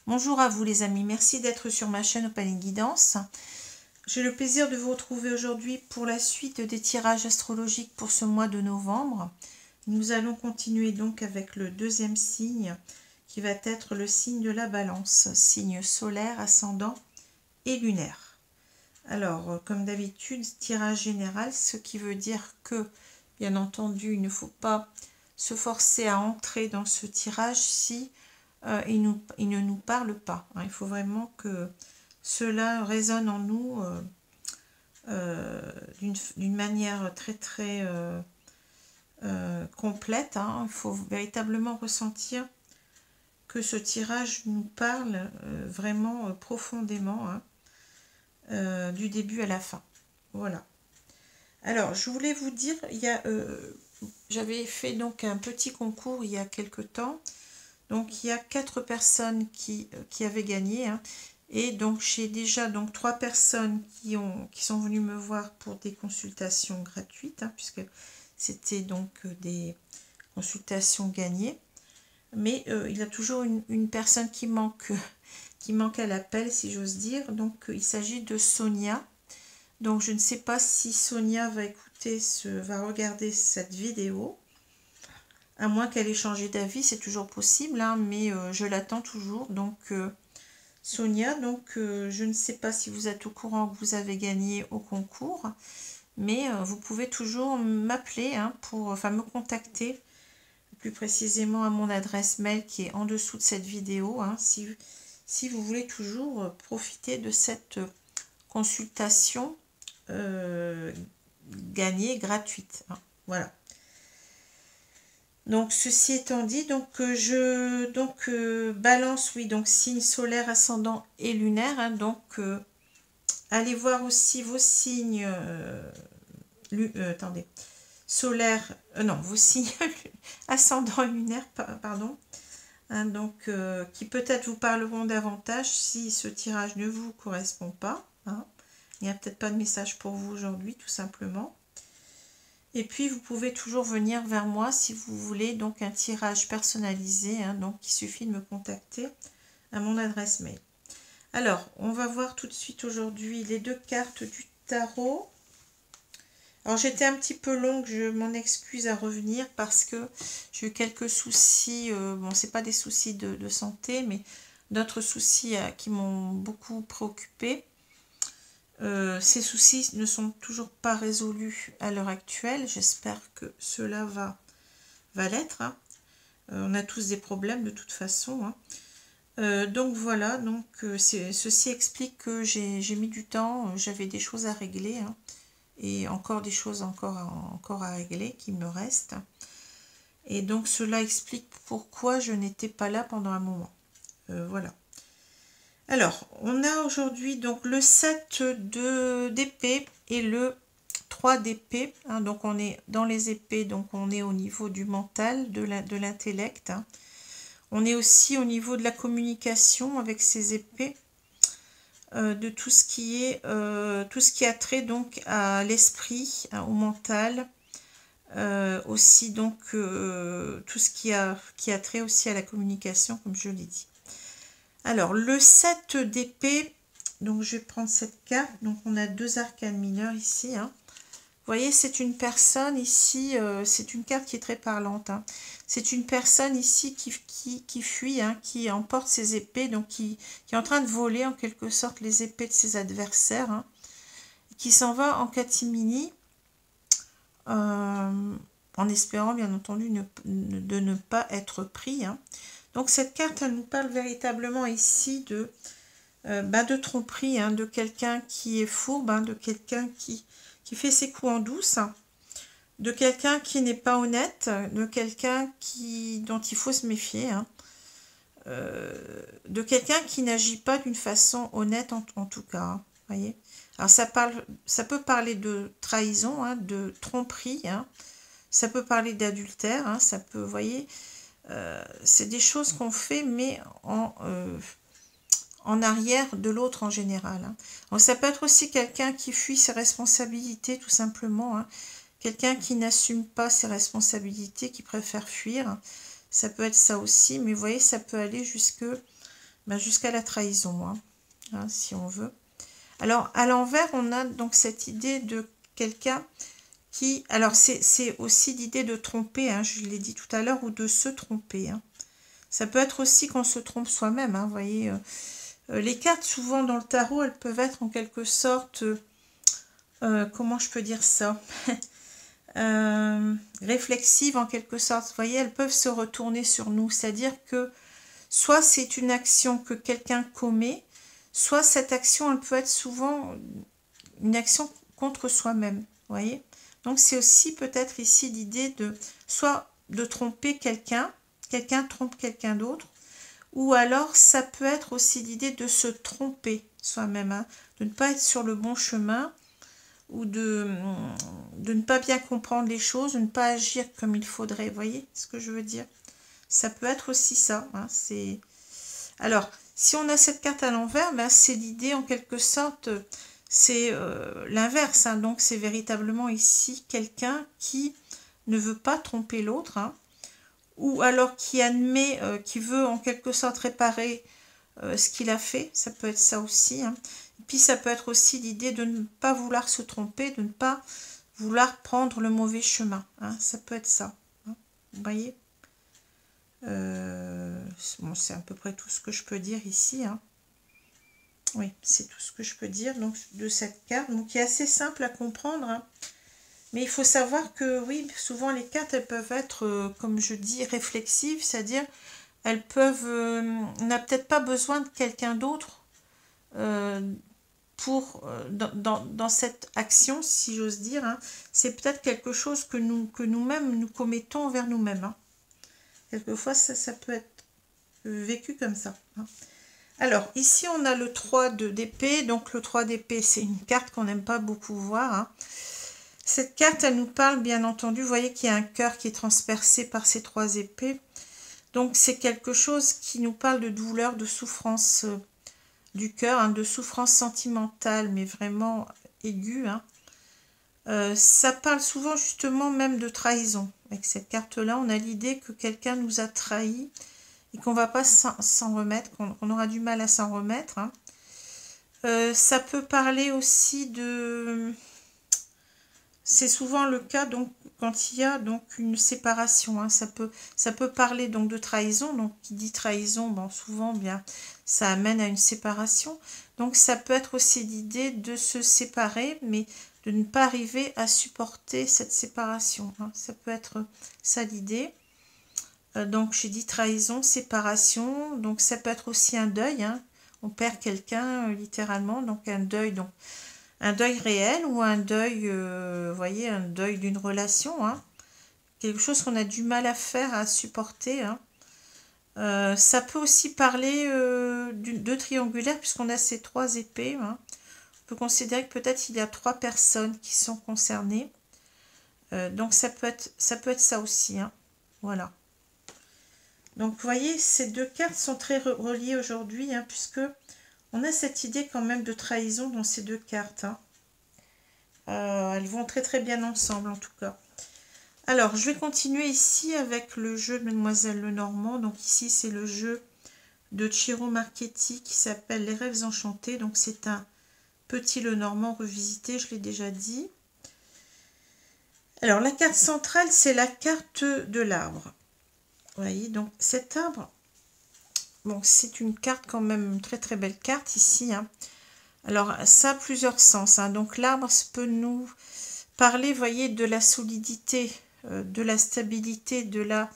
Bonjour à vous les amis, merci d'être sur ma chaîne Opaline Guidance. J'ai le plaisir de vous retrouver aujourd'hui pour la suite des tirages astrologiques pour ce mois de novembre. Nous allons continuer donc avec le deuxième signe qui va être le signe de la Balance, signe solaire, ascendant et lunaire. Alors, comme d'habitude, tirage général, ce qui veut dire que, bien entendu, il ne faut pas se forcer à entrer dans ce tirage si il ne nous parle pas. Il faut vraiment que cela résonne en nous d'une manière très complète. Il faut véritablement ressentir que ce tirage nous parle vraiment profondément du début à la fin. Voilà. Alors, je voulais vous dire, j'avais fait donc un petit concours il y a quelque temps. Donc, il y a 4 personnes qui avaient gagné. Et donc, j'ai déjà 3 personnes qui sont venues me voir pour des consultations gratuites, puisque c'était donc des consultations gagnées. Mais il y a toujours une personne qui manque à l'appel, si j'ose dire. Donc, il s'agit de Sonia. Donc, je ne sais pas si Sonia va regarder cette vidéo. À moins qu'elle ait changé d'avis, c'est toujours possible, mais je l'attends toujours. Donc, Sonia, je ne sais pas si vous êtes au courant que vous avez gagné au concours, mais vous pouvez toujours m'appeler me contacter plus précisément à mon adresse mail qui est en dessous de cette vidéo, si vous voulez toujours profiter de cette consultation gagnée gratuite. Voilà. Donc, ceci étant dit, Balance, oui, donc signe solaire, ascendant et lunaire. Allez voir aussi vos signes, solaire, non, vos signes ascendant et lunaire, pardon. Qui peut-être vous parleront davantage si ce tirage ne vous correspond pas. Il n'y a peut-être pas de message pour vous aujourd'hui, tout simplement. Et puis, vous pouvez toujours venir vers moi si vous voulez donc un tirage personnalisé. Donc, il suffit de me contacter à mon adresse mail. Alors, on va voir tout de suite aujourd'hui les 2 cartes du tarot. Alors, j'étais un petit peu longue, je m'en excuse à revenir parce que j'ai eu quelques soucis. Bon, c'est pas des soucis de santé, mais d'autres soucis qui m'ont beaucoup préoccupée. Ces soucis ne sont toujours pas résolus à l'heure actuelle. J'espère que cela va l'être. On a tous des problèmes de toute façon. Donc voilà, ceci explique que j'ai mis du temps, j'avais des choses à régler et encore des choses encore à régler qui me restent. Et donc cela explique pourquoi je n'étais pas là pendant un moment. Voilà. Alors, on a aujourd'hui donc le 7 d'épée et le 3 d'épée. Donc, on est dans les épées, donc on est au niveau du mental, de l'intellect. On est aussi au niveau de la communication avec ces épées, de tout ce qui a trait donc à l'esprit, au mental. Aussi donc tout ce qui a trait aussi à la communication, comme je l'ai dit. Alors, le 7 d'épée, donc je vais prendre cette carte. Donc, on a 2 arcanes mineurs ici. Vous voyez, c'est une personne ici, c'est une carte qui est très parlante. C'est une personne ici qui fuit, qui emporte ses épées, donc qui est en train de voler en quelque sorte les épées de ses adversaires, qui s'en va en catimini, en espérant bien entendu de ne pas être pris. Donc cette carte, elle nous parle véritablement ici de tromperie, de quelqu'un qui est fourbe, de quelqu'un qui fait ses coups en douce, de quelqu'un qui n'est pas honnête, de quelqu'un dont il faut se méfier, de quelqu'un qui n'agit pas d'une façon honnête en tout cas. Voyez. Alors ça peut parler de trahison, de tromperie, ça peut parler d'adultère, ça peut, vous voyez, c'est des choses qu'on fait, mais en arrière de l'autre en général. Donc, ça peut être aussi quelqu'un qui fuit ses responsabilités, tout simplement. Quelqu'un qui n'assume pas ses responsabilités, qui préfère fuir. Ça peut être ça aussi, mais vous voyez, ça peut aller jusque ben, jusqu'à la trahison, hein, si on veut. Alors, à l'envers, on a donc cette idée de quelqu'un qui... Alors, c'est aussi l'idée de tromper, hein, je l'ai dit tout à l'heure, ou de se tromper. Hein. Ça peut être aussi qu'on se trompe soi-même, hein, vous voyez. Les cartes, souvent, dans le tarot, elles peuvent être en quelque sorte... comment je peux dire ça réflexives, en quelque sorte. Vous voyez, elles peuvent se retourner sur nous. C'est-à-dire que soit c'est une action que quelqu'un commet, soit cette action, elle peut être souvent une action contre soi-même, vous voyez. Donc c'est aussi peut-être ici l'idée de soit de tromper quelqu'un, quelqu'un trompe quelqu'un d'autre, ou alors ça peut être aussi l'idée de se tromper soi-même, hein, de ne pas être sur le bon chemin, ou de ne pas bien comprendre les choses, de ne pas agir comme il faudrait, vous voyez ce que je veux dire. Ça peut être aussi ça, hein, c'est... Alors, si on a cette carte à l'envers, ben, c'est l'idée en quelque sorte, c'est l'inverse. Hein, donc, c'est véritablement ici quelqu'un qui ne veut pas tromper l'autre, hein, ou alors qui admet, qui veut en quelque sorte réparer ce qu'il a fait. Ça peut être ça aussi. Hein. Et puis, ça peut être aussi l'idée de ne pas vouloir se tromper, de ne pas vouloir prendre le mauvais chemin. Hein, ça peut être ça. Hein, vous voyez bon, c'est à peu près tout ce que je peux dire ici. Hein. Oui, c'est tout ce que je peux dire donc, de cette carte, donc qui est assez simple à comprendre. Hein. Mais il faut savoir que, oui, souvent les cartes, elles peuvent être, comme je dis, réflexives, c'est-à-dire elles peuvent... on n'a peut-être pas besoin de quelqu'un d'autre pour dans cette action, si j'ose dire. Hein. C'est peut-être quelque chose que nous-mêmes, nous commettons envers nous-mêmes. Hein. Quelquefois, ça peut être vécu comme ça. Hein. Alors, ici, on a le 3 d'épée. Donc, le 3 d'épée, c'est une carte qu'on n'aime pas beaucoup voir. Hein. Cette carte, elle nous parle, bien entendu, vous voyez qu'il y a un cœur qui est transpercé par ces 3 épées. Donc, c'est quelque chose qui nous parle de douleur, de souffrance du cœur, hein, de souffrance sentimentale, mais vraiment aiguë. Hein. Ça parle souvent, justement, même de trahison. Avec cette carte-là, on a l'idée que quelqu'un nous a trahis et qu'on ne va pas s'en remettre, qu'on aura du mal à s'en remettre. Hein. Ça peut parler aussi de... C'est souvent le cas donc quand il y a donc une séparation. Hein. Ça peut parler donc de trahison. Donc qui dit trahison, bon, souvent bien, ça amène à une séparation. Donc ça peut être aussi l'idée de se séparer, mais de ne pas arriver à supporter cette séparation. Hein. Ça peut être ça l'idée. Donc j'ai dit trahison, séparation, donc ça peut être aussi un deuil, hein. On perd quelqu'un littéralement, donc un deuil réel ou un deuil, vous voyez, un deuil d'une relation, hein. Quelque chose qu'on a du mal à faire, à supporter. Hein. Ça peut aussi parler de triangulaire puisqu'on a ces 3 épées. Hein. On peut considérer que peut-être il y a 3 personnes qui sont concernées. Donc ça peut être ça aussi, hein. Voilà. Donc, vous voyez, ces 2 cartes sont très reliées aujourd'hui, hein, puisque on a cette idée quand même de trahison dans ces 2 cartes. Hein. Elles vont très très bien ensemble, en tout cas. Alors, je vais continuer ici avec le jeu de Mademoiselle Lenormand. Donc, ici, c'est le jeu de Ciro Marchetti qui s'appelle Les Rêves Enchantés. Donc, c'est un petit Lenormand revisité, je l'ai déjà dit. Alors, la carte centrale, c'est la carte de l'arbre. Vous voyez, donc cet arbre, bon, c'est une carte quand même, une très très belle carte ici. Hein. Alors, ça a plusieurs sens. Hein. Donc, l'arbre peut nous parler, vous voyez, de la solidité, de la stabilité, de la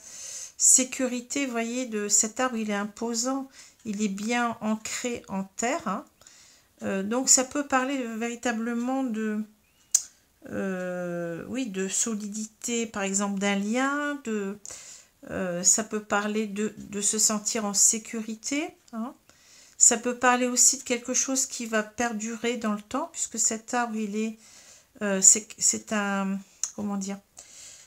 sécurité. Vous voyez, de cet arbre, il est imposant, il est bien ancré en terre. Hein. Donc, ça peut parler véritablement de, oui, de solidité, par exemple, d'un lien, ça peut parler de se sentir en sécurité. Hein. Ça peut parler aussi de quelque chose qui va perdurer dans le temps, puisque cet arbre, il est... c'est un... Comment dire?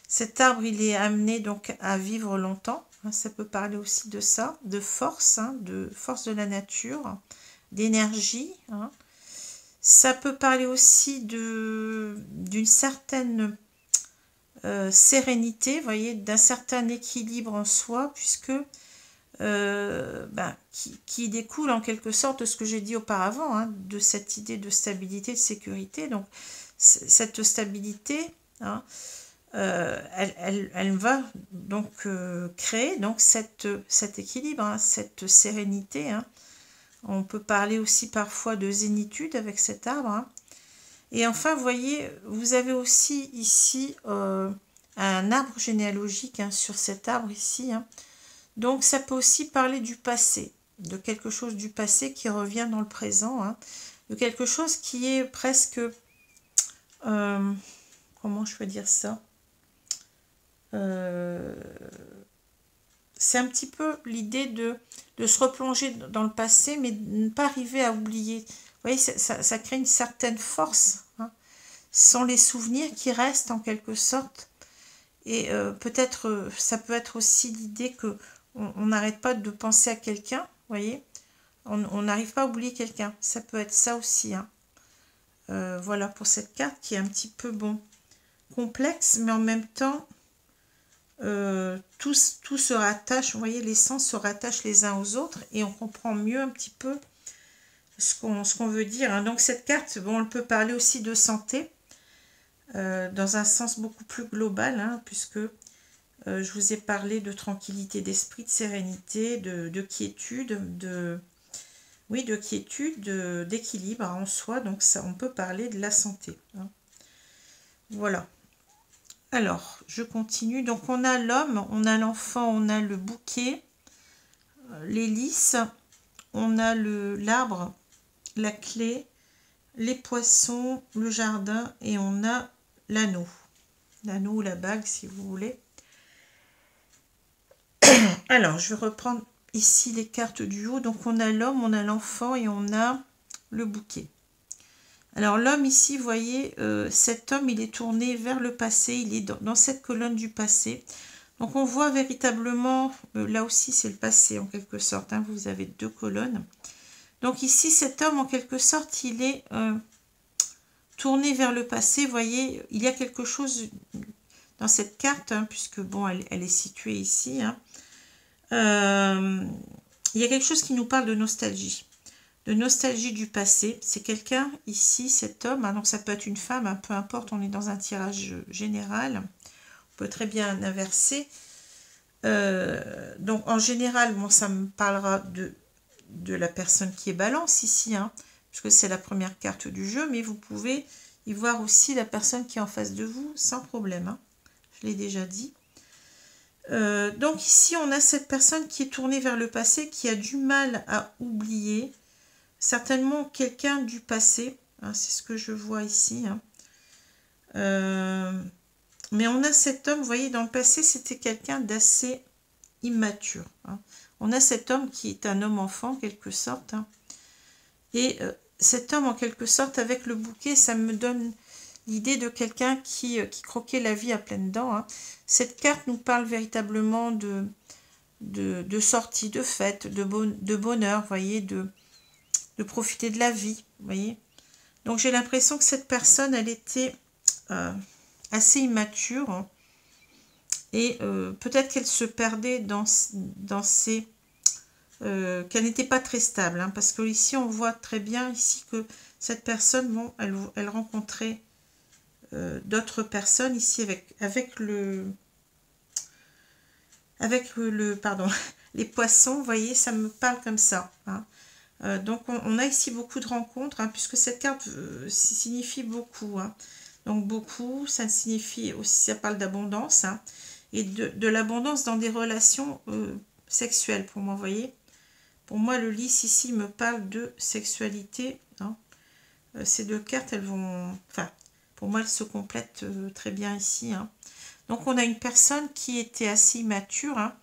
Cet arbre, il est amené donc à vivre longtemps. Hein. Ça peut parler aussi de ça, de force, hein, de force de la nature, d'énergie. Hein. Ça peut parler aussi d'une certaine... sérénité, vous voyez, d'un certain équilibre en soi, puisque qui découle en quelque sorte de ce que j'ai dit auparavant, hein, de cette idée de stabilité, de sécurité. Donc cette stabilité, hein, elle va donc créer donc cet équilibre, hein, cette sérénité. Hein. On peut parler aussi parfois de zénitude avec cet arbre. Hein. Et enfin, vous voyez, vous avez aussi ici un arbre généalogique, hein, sur cet arbre ici. Hein. Donc ça peut aussi parler du passé, de quelque chose du passé qui revient dans le présent, hein, de quelque chose qui est presque, comment je peux dire ça, c'est un petit peu l'idée de se replonger dans le passé, mais de ne pas arriver à oublier. Vous voyez, ça crée une certaine force, hein. Ce sont les souvenirs qui restent en quelque sorte. Et peut-être, ça peut être aussi l'idée que on n'arrête pas de penser à quelqu'un, vous voyez. On n'arrive pas à oublier quelqu'un. Ça peut être ça aussi. Hein. Voilà pour cette carte qui est un petit peu, bon, complexe, mais en même temps, tout se rattache. Vous voyez, les sens se rattachent les uns aux autres et on comprend mieux un petit peu ce qu'on veut dire. Hein. Donc cette carte, bon, elle peut parler aussi de santé, dans un sens beaucoup plus global, hein, puisque je vous ai parlé de tranquillité d'esprit, de sérénité, de quiétude, de quiétude, d'équilibre en soi. Donc ça, on peut parler de la santé. Hein. Voilà. Alors, je continue. Donc on a l'homme, on a l'enfant, on a le bouquet, l'hélice, on a l'arbre, la clé, les poissons, le jardin et on a l'anneau. L'anneau ou la bague si vous voulez. Alors, je vais reprendre ici les cartes du haut. Donc, on a l'homme, on a l'enfant et on a le bouquet. Alors, l'homme ici, vous voyez, cet homme, il est tourné vers le passé. Il est dans cette colonne du passé. Donc, on voit véritablement, là aussi, c'est le passé en quelque sorte. Hein, vous avez deux colonnes. Donc, ici, cet homme, en quelque sorte, il est tourné vers le passé. Vous voyez, il y a quelque chose dans cette carte, hein, puisque, bon, elle est située ici, hein. Il y a quelque chose qui nous parle de nostalgie du passé. C'est quelqu'un ici, cet homme, hein, donc ça peut être une femme, hein, peu importe, on est dans un tirage général, on peut très bien inverser. Donc en général, bon, ça me parlera de la personne qui est balance ici, hein, puisque c'est la première carte du jeu, mais vous pouvez y voir aussi la personne qui est en face de vous sans problème, hein. Je l'ai déjà dit. Donc ici, on a cette personne qui est tournée vers le passé, qui a du mal à oublier, certainement quelqu'un du passé, hein, c'est ce que je vois ici. Hein. Mais on a cet homme, vous voyez, dans le passé, c'était quelqu'un d'assez immature. Hein. On a cet homme qui est un homme-enfant, en quelque sorte. Hein. Et cet homme, en quelque sorte, avec le bouquet, ça me donne l'idée de quelqu'un qui croquait la vie à pleines dents. Hein. Cette carte nous parle véritablement de sortie, de fête, de bonheur, vous voyez, de profiter de la vie, vous voyez. Donc j'ai l'impression que cette personne, elle était assez immature, hein, et peut-être qu'elle se perdait dans ses... qu'elle n'était pas très stable, hein, parce que ici on voit très bien ici que cette personne, bon, elle rencontrait d'autres personnes ici avec pardon, les poissons, vous voyez, ça me parle comme ça. Hein. Donc on a ici beaucoup de rencontres, hein, puisque cette carte signifie beaucoup. Hein. Donc beaucoup, ça signifie aussi, ça parle d'abondance, hein, et de l'abondance dans des relations sexuelles pour moi, vous voyez. Pour moi, le lys ici me parle de sexualité. Hein. Ces deux cartes, elles vont... Enfin, pour moi, elles se complètent très bien ici. Hein. Donc, on a une personne qui était assez immature, hein,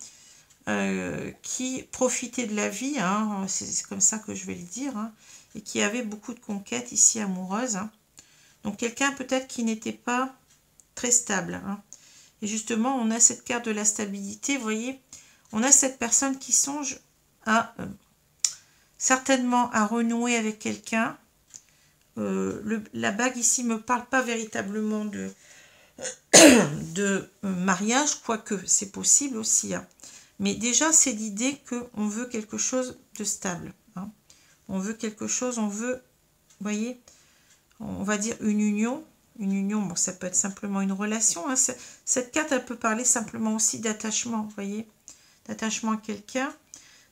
qui profitait de la vie, hein, c'est comme ça que je vais le dire, hein, et qui avait beaucoup de conquêtes ici amoureuses. Hein. Donc, quelqu'un peut-être qui n'était pas très stable. Hein. Et justement, on a cette carte de la stabilité, vous voyez. On a cette personne qui songe à... certainement à renouer avec quelqu'un. La bague ici ne me parle pas véritablement de mariage, quoique c'est possible aussi. Hein. Mais déjà, c'est l'idée qu'on veut quelque chose de stable. Hein. On veut quelque chose, on veut, vous voyez, on va dire une union. Une union, bon, ça peut être simplement une relation. Hein. Cette carte, elle peut parler simplement aussi d'attachement, vous voyez, d'attachement à quelqu'un.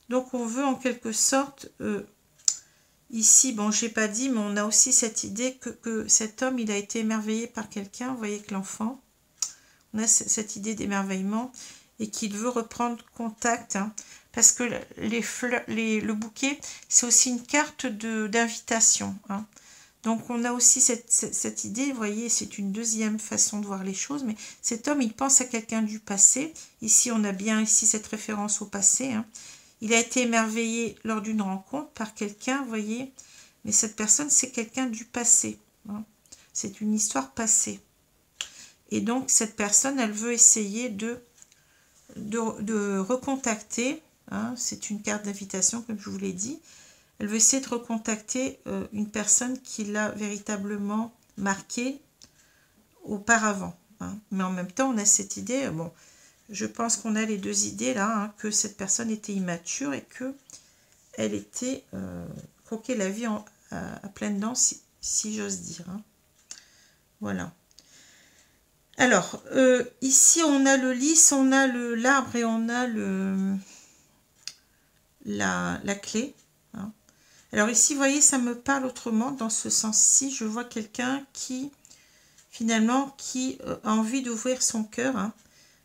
Donc, on veut en quelque sorte, ici, bon, je n'ai pas dit, mais on a aussi cette idée que cet homme, il a été émerveillé par quelqu'un, vous voyez, que l'enfant, on a cette idée d'émerveillement et qu'il veut reprendre contact, hein, parce que le bouquet, c'est aussi une carte d'invitation. Hein. Donc, on a aussi cette idée, vous voyez, c'est une deuxième façon de voir les choses, mais cet homme, il pense à quelqu'un du passé. Ici, on a bien ici cette référence au passé. Hein. Il a été émerveillé lors d'une rencontre par quelqu'un, vous voyez, mais cette personne, c'est quelqu'un du passé. Hein. C'est une histoire passée. Et donc, cette personne, elle veut essayer de recontacter, hein, c'est une carte d'invitation, comme je vous l'ai dit, elle veut essayer de recontacter une personne qui l'a véritablement marqué auparavant. Hein. Mais en même temps, on a cette idée, bon, je pense qu'on a les deux idées là, hein, que cette personne était immature et que elle était croquait la vie à pleines dents, si j'ose dire. Hein. Voilà. Alors, ici, on a le lys, on a l'arbre et on a la clé. Hein. Alors ici, vous voyez, ça me parle autrement. Dans ce sens-ci, je vois quelqu'un qui, finalement, qui a envie d'ouvrir son cœur, hein,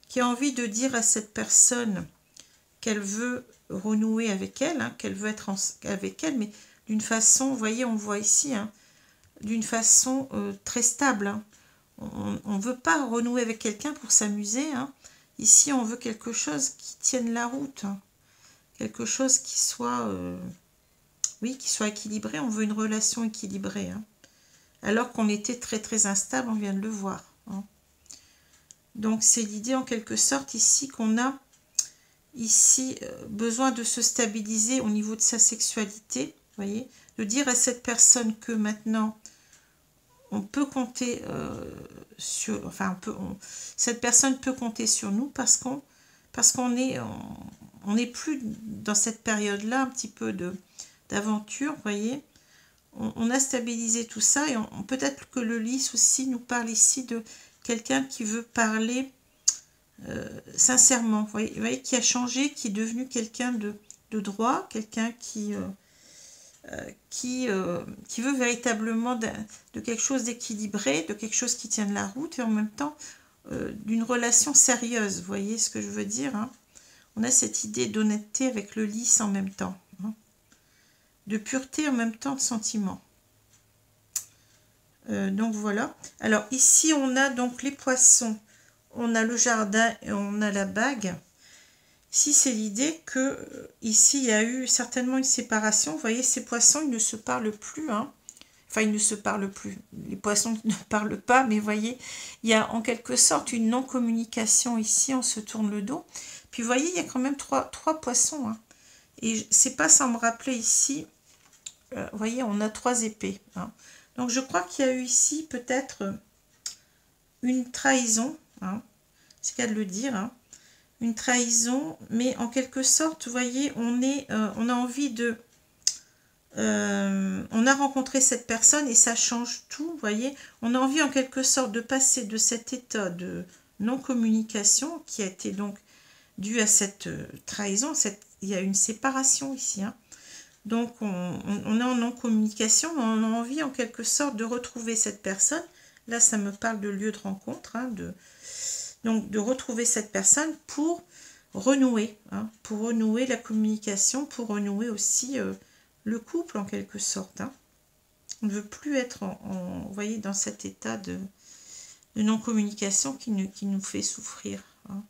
qui a envie de dire à cette personne qu'elle veut renouer avec elle, hein, qu'elle veut être avec elle, mais d'une façon, vous voyez, on voit ici, hein, d'une façon très stable. Hein. On ne veut pas renouer avec quelqu'un pour s'amuser. Hein. Ici, on veut quelque chose qui tienne la route. Hein. Quelque chose qui soit, oui, qui soit équilibré. On veut une relation équilibrée. Hein. Alors qu'on était très, très instable, on vient de le voir. Hein. Donc, c'est l'idée, en quelque sorte, ici, qu'on a ici besoin de se stabiliser au niveau de sa sexualité. Vous voyez, de dire à cette personne que maintenant, on peut compter sur, enfin, cette personne peut compter sur nous parce qu'on est, on n'est plus dans cette période-là, un petit peu d'aventure, vous voyez. On a stabilisé tout ça et peut-être que le lys aussi nous parle ici de quelqu'un qui veut parler sincèrement, vous voyez, qui a changé, qui est devenu quelqu'un de droit, quelqu'un qui veut véritablement de quelque chose d'équilibré, de quelque chose qui tienne la route et en même temps d'une relation sérieuse, vous voyez ce que je veux dire, hein. On a cette idée d'honnêteté avec le lys en même temps, hein. De pureté en même temps de sentiment. Donc voilà. Alors ici on a donc les poissons, on a le jardin et on a la bague. Ici, c'est l'idée que ici il y a eu certainement une séparation. Vous voyez, ces poissons, ils ne se parlent plus. Hein. Enfin, ils ne se parlent plus. Les poissons ne parlent pas, mais vous voyez, il y a en quelque sorte une non-communication ici. On se tourne le dos. Puis, vous voyez, il y a quand même trois poissons. Hein. Et c'est pas sans me rappeler ici. Vous voyez, on a 3 épées. Hein. Donc, je crois qu'il y a eu ici peut-être une trahison. Hein. C'est le cas de le dire. Hein. Une trahison, mais en quelque sorte, vous voyez, on a envie de... on a rencontré cette personne et ça change tout, vous voyez. On a envie en quelque sorte de passer de cet état de non-communication qui a été donc dû à cette trahison. Il y a une séparation ici. Hein. Donc, on est en non-communication, mais on a envie en quelque sorte de retrouver cette personne. Là, ça me parle de lieu de rencontre, hein, donc, de retrouver cette personne pour renouer, hein, pour renouer la communication, pour renouer aussi le couple en quelque sorte. Hein. On ne veut plus être, vous voyez, dans cet état de non-communication qui nous fait souffrir. Hein.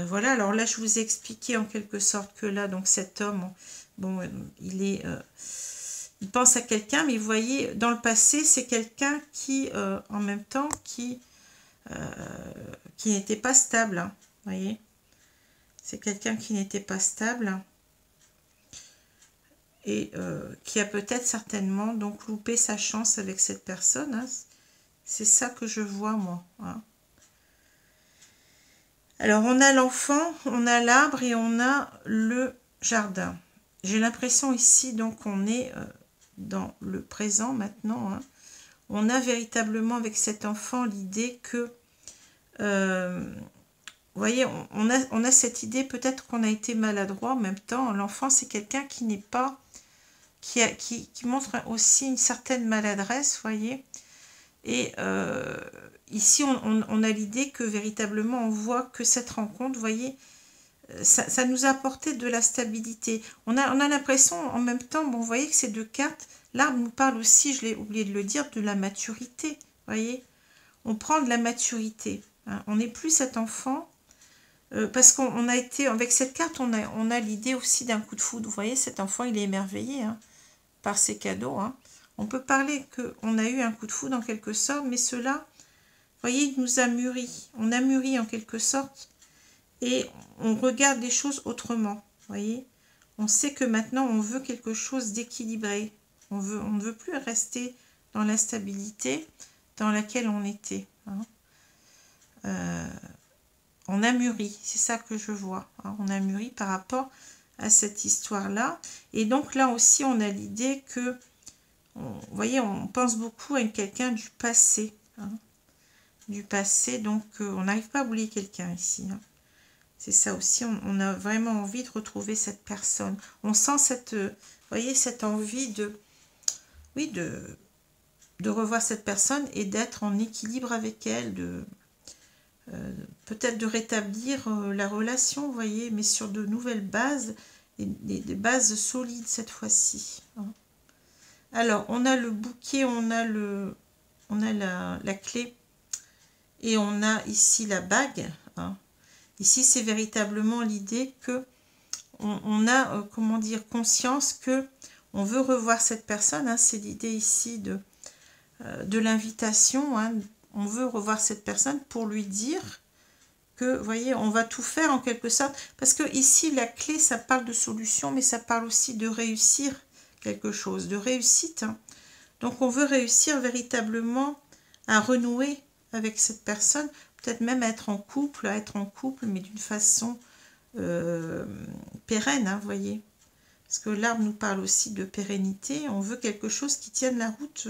Voilà, alors là, je vous ai expliqué en quelque sorte que là, donc cet homme, bon, il pense à quelqu'un, mais vous voyez, dans le passé, c'est quelqu'un qui, en même temps, qui n'était pas stable, hein, vous voyez, c'est quelqu'un qui n'était pas stable et qui a peut-être certainement donc loupé sa chance avec cette personne, hein. C'est ça que je vois moi, hein. Alors, on a l'enfant, on a l'arbre et on a le jardin. J'ai l'impression ici, donc, on est dans le présent maintenant. Hein. On a véritablement avec cet enfant l'idée que, vous voyez, on a cette idée, peut-être qu'on a été maladroit en même temps. L'enfant, c'est quelqu'un qui n'est pas, qui montre aussi une certaine maladresse, vous voyez. Et ici, on a l'idée que véritablement, on voit que cette rencontre, vous voyez, ça nous a apporté de la stabilité. On a l'impression, en même temps, bon, vous voyez que ces deux cartes, l'arbre nous parle aussi, je l'ai oublié de le dire, de la maturité. Vous voyez, on prend de la maturité. Hein. On n'est plus cet enfant, parce qu'on a été, avec cette carte, on a l'idée aussi d'un coup de foudre. Vous voyez, cet enfant, il est émerveillé hein, par ses cadeaux. Hein. On peut parler qu'on a eu un coup de foudre en quelque sorte, mais cela, vous voyez, il nous a mûri. On a mûri en quelque sorte et on regarde les choses autrement. Vous voyez, on sait que maintenant, on veut quelque chose d'équilibré. On ne veut plus rester dans l'instabilité dans laquelle on était. Hein. On a mûri, c'est ça que je vois. Hein. On a mûri par rapport à cette histoire-là. Et donc là aussi, on a l'idée que, vous voyez, on pense beaucoup à quelqu'un du passé. Hein. Du passé, donc on n'arrive pas à oublier quelqu'un ici. Hein. C'est ça aussi, on a vraiment envie de retrouver cette personne. On sent cette, vous voyez, cette envie de, oui, de revoir cette personne et d'être en équilibre avec elle, peut-être de rétablir la relation, vous voyez, mais sur de nouvelles bases, des bases solides cette fois-ci. Hein. Alors, on a le bouquet, on a la clé et on a ici la bague. Hein. Ici, c'est véritablement l'idée que on a, comment dire, conscience que on veut revoir cette personne. Hein. C'est l'idée ici de l'invitation. Hein. On veut revoir cette personne pour lui dire que, vous voyez, on va tout faire en quelque sorte. Parce que ici, la clé, ça parle de solution, mais ça parle aussi de réussir quelque chose, de réussite. Hein. Donc, on veut réussir véritablement à renouer avec cette personne, peut-être même à être en couple, mais d'une façon pérenne, hein, vous voyez. Parce que l'arbre nous parle aussi de pérennité. On veut quelque chose qui tienne la route.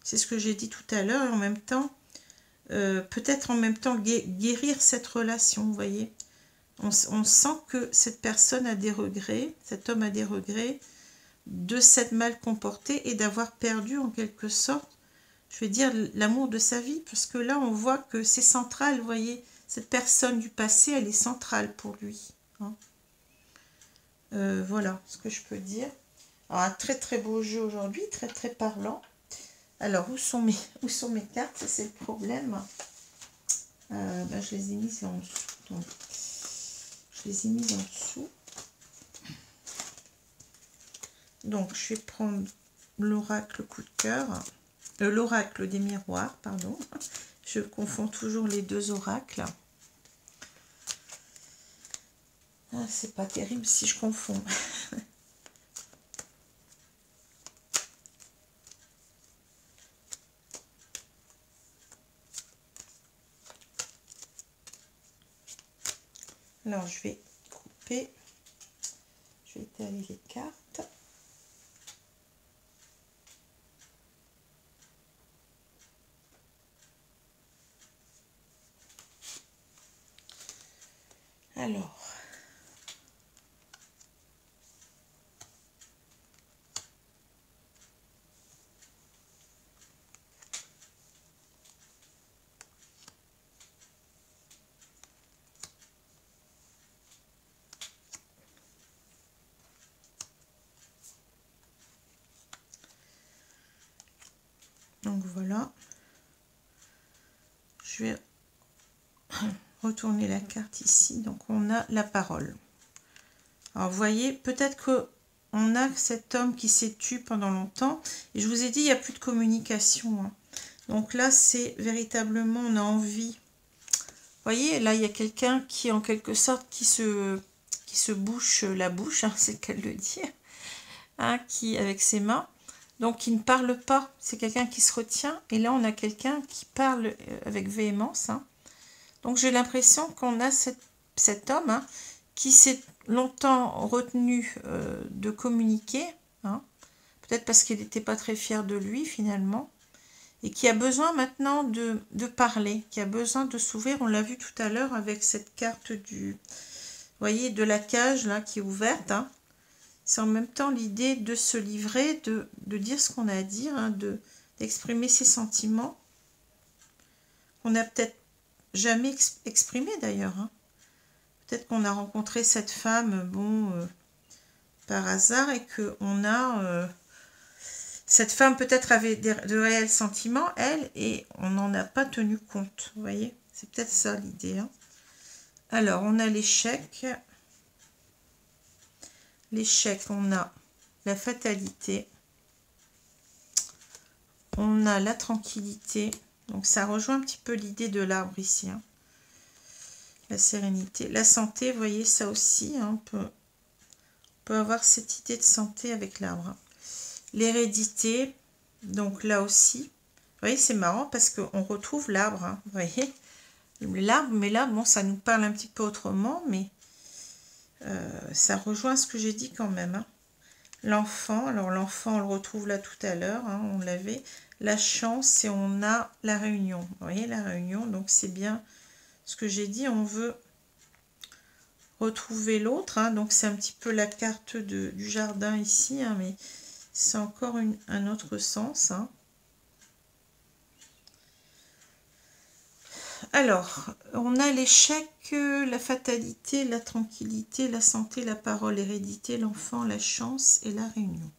C'est ce que j'ai dit tout à l'heure. Et en même temps, peut-être en même temps guérir cette relation, vous voyez. On sent que cette personne a des regrets, cet homme a des regrets de s'être mal comporté et d'avoir perdu en quelque sorte, je vais dire, l'amour de sa vie. Parce que là, on voit que c'est central, vous voyez. Cette personne du passé, elle est centrale pour lui. Hein. Voilà ce que je peux dire. Alors, un très très beau jeu aujourd'hui, très très parlant. Alors, où sont mes cartes? C'est le problème. Ben, je les ai mises en dessous. Donc, je les ai mises en dessous. Donc, je vais prendre l'oracle coup de cœur. L'oracle des miroirs, pardon. Je confonds toujours les deux oracles. Ah, c'est pas terrible si je confonds. Alors, je vais couper. Je vais étaler les cartes. Alors, donc voilà. Je vais retourner la carte ici. Donc, on a la parole. Alors, vous voyez, peut-être que on a cet homme qui s'est tu pendant longtemps. Et je vous ai dit, il n'y a plus de communication. Hein. Donc là, c'est véritablement, on a envie. Vous voyez, là, il y a quelqu'un qui, en quelque sorte, qui se bouche la bouche, hein, c'est le cas de le dire, hein, qui, avec ses mains. Donc, qui ne parle pas. C'est quelqu'un qui se retient. Et là, on a quelqu'un qui parle avec véhémence. Hein. Donc j'ai l'impression qu'on a cet homme hein, qui s'est longtemps retenu de communiquer, hein, peut-être parce qu'il n'était pas très fier de lui finalement, et qui a besoin maintenant de parler, qui a besoin de s'ouvrir. On l'a vu tout à l'heure avec cette carte du, vous voyez, de la cage là qui est ouverte. Hein. C'est en même temps l'idée de se livrer, de dire ce qu'on a à dire, hein, d'exprimer ses sentiments. On n'a peut-être jamais exprimé d'ailleurs. Hein. Peut-être qu'on a rencontré cette femme, bon, par hasard, et qu'on a... cette femme peut-être avait de réels sentiments, elle, et on n'en a pas tenu compte, vous voyez. C'est peut-être ça l'idée. Hein. Alors, on a l'échec. L'échec, on a la fatalité. On a la tranquillité. Donc, ça rejoint un petit peu l'idée de l'arbre ici. Hein. La sérénité. La santé, vous voyez, ça aussi, hein, on peut avoir cette idée de santé avec l'arbre. Hein. L'hérédité, donc là aussi, vous voyez, c'est marrant parce qu'on retrouve l'arbre, hein, vous voyez, l'arbre, mais là, bon, ça nous parle un petit peu autrement, mais ça rejoint ce que j'ai dit quand même. Hein. L'enfant, alors l'enfant, on le retrouve là tout à l'heure, hein, on l'avait, la chance, et on a la réunion, vous voyez, la réunion, donc c'est bien ce que j'ai dit, on veut retrouver l'autre, hein, donc c'est un petit peu la carte du jardin ici, hein, mais c'est encore un autre sens. Hein. Alors, on a l'échec, la fatalité, la tranquillité, la santé, la parole, l'hérédité, l'enfant, la chance et la réunion.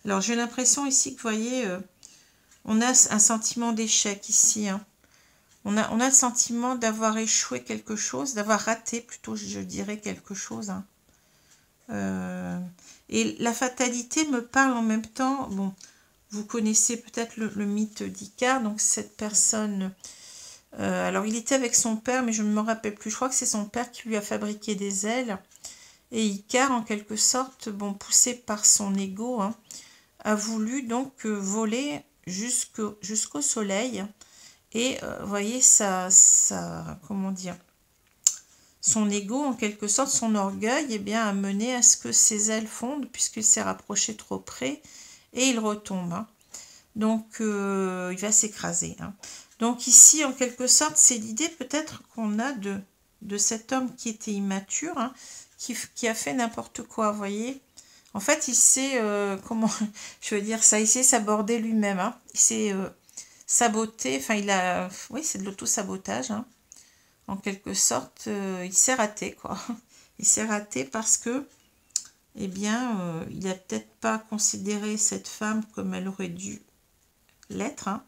Alors, j'ai l'impression ici que, vous voyez, on a un sentiment d'échec ici. Hein. On a le sentiment d'avoir échoué quelque chose, d'avoir raté plutôt, je dirais, quelque chose. Hein. Et la fatalité me parle en même temps, bon, vous connaissez peut-être le mythe d'Icare, donc cette personne, alors il était avec son père, mais je ne me rappelle plus, je crois que c'est son père qui lui a fabriqué des ailes, et Icare, en quelque sorte, bon, poussé par son ego, hein, a voulu donc voler jusqu'au soleil. Et vous voyez, ça, comment dire, son ego, en quelque sorte, son orgueil, eh bien, a mené à ce que ses ailes fondent, puisqu'il s'est rapproché trop près, et il retombe. Hein. Donc, il va s'écraser. Hein. Donc ici, en quelque sorte, c'est l'idée peut-être qu'on a de cet homme qui était immature, hein, qui a fait n'importe quoi, vous voyez. En fait, il s'est, comment, je veux dire ça, il s'est sabordé lui-même. Hein. Il s'est... saboté, enfin il a, oui c'est de l'auto-sabotage, hein. En quelque sorte, il s'est raté quoi, il s'est raté parce que, eh bien, il n'a peut-être pas considéré cette femme comme elle aurait dû l'être, hein.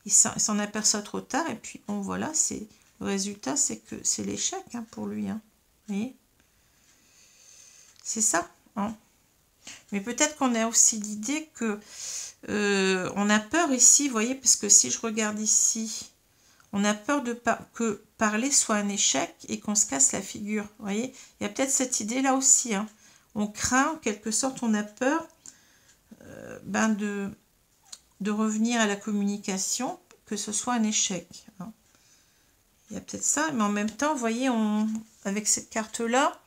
Il s'en aperçoit trop tard, et puis bon voilà, c'est le résultat, c'est que c'est l'échec hein, pour lui, hein. Vous voyez, c'est ça, hein. Mais peut-être qu'on a aussi l'idée que on a peur ici, vous voyez, parce que si je regarde ici, on a peur que parler soit un échec et qu'on se casse la figure. Vous voyez, il y a peut-être cette idée-là aussi. Hein. On craint, en quelque sorte, on a peur de revenir à la communication, que ce soit un échec. Hein. Il y a peut-être ça, mais en même temps, vous voyez, avec cette carte-là,